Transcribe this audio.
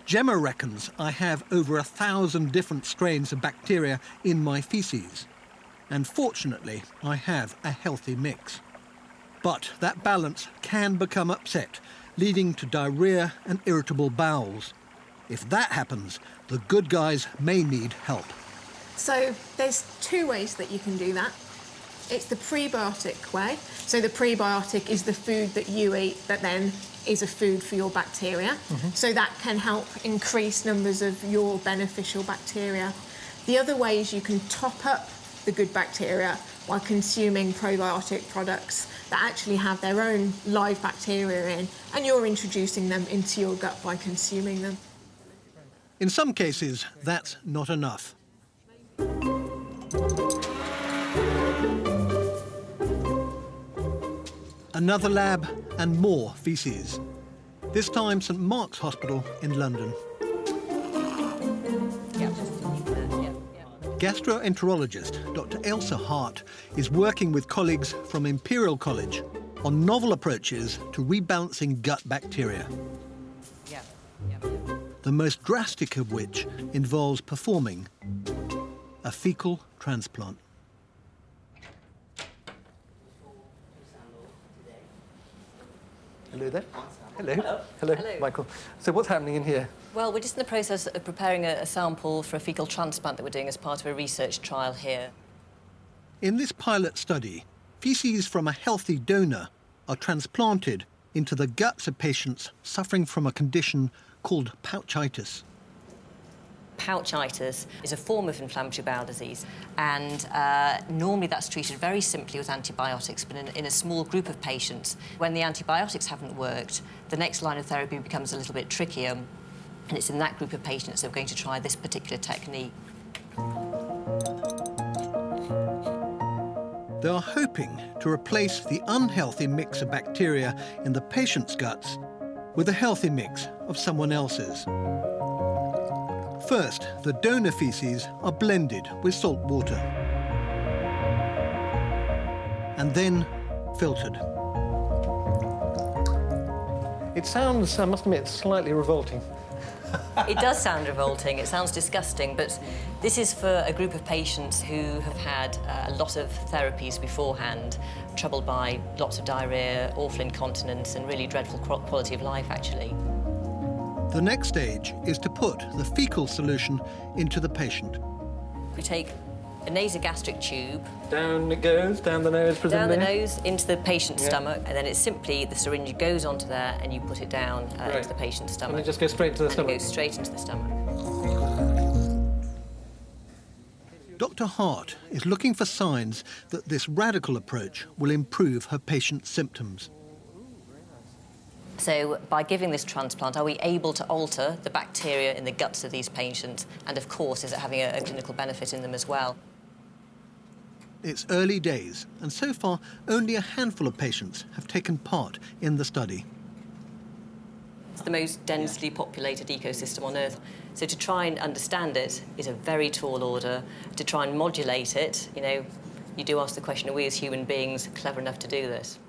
Gemma reckons I have over 1,000 different strains of bacteria in my faeces. And fortunately, I have a healthy mix. But that balance can become upset, leading to diarrhea and irritable bowels. If that happens, the good guys may need help. So there's two ways that you can do that. It's the prebiotic way. So the prebiotic is the food that you eat that then is a food for your bacteria. So that can help increase numbers of your beneficial bacteria. The other way is you can top up the good bacteria by consuming probiotic products that actually have their own live bacteria in, and you're introducing them into your gut by consuming them. In some cases, that's not enough. Another lab and more faeces. This time St Mark's Hospital in London. Gastroenterologist Dr. Ailsa Hart is working with colleagues from Imperial College on novel approaches to rebalancing gut bacteria. The most drastic of which involves performing a fecal transplant. Hello there. Hello. Hello, Michael. So what's happening in here? Well, we're just in the process of preparing a sample for a fecal transplant that we're doing as part of a research trial here. In this pilot study, faeces from a healthy donor are transplanted into the guts of patients suffering from a condition called pouchitis. Pouchitis is a form of inflammatory bowel disease, and normally that's treated very simply with antibiotics, but in a small group of patients. When the antibiotics haven't worked, the next line of therapy becomes a little bit trickier, and it's in that group of patients that we're going to try this particular technique. They are hoping to replace the unhealthy mix of bacteria in the patient's guts with a healthy mix of someone else's. First, the donor faeces are blended with salt water and then filtered. It sounds, I must admit, slightly revolting. It does sound revolting, it sounds disgusting, but this is for a group of patients who have had a lot of therapies beforehand, troubled by lots of diarrhoea, awful incontinence, and really dreadful quality of life, actually. The next stage is to put the fecal solution into the patient. We take a nasogastric tube. Down it goes, down the nose, presumably? Down the nose, into the patient's stomach, and then it's simply, the syringe goes onto there and you put it down into the patient's stomach. And it just goes straight to the stomach? And it goes straight into the stomach. Dr. Hart is looking for signs that this radical approach will improve her patient's symptoms. So by giving this transplant, are we able to alter the bacteria in the guts of these patients? And of course, is it having a clinical benefit in them as well? It's early days, and so far only a handful of patients have taken part in the study. It's the most densely populated ecosystem on Earth. So to try and understand it is a very tall order. To try and modulate it, you know, you do ask the question, are we as human beings clever enough to do this?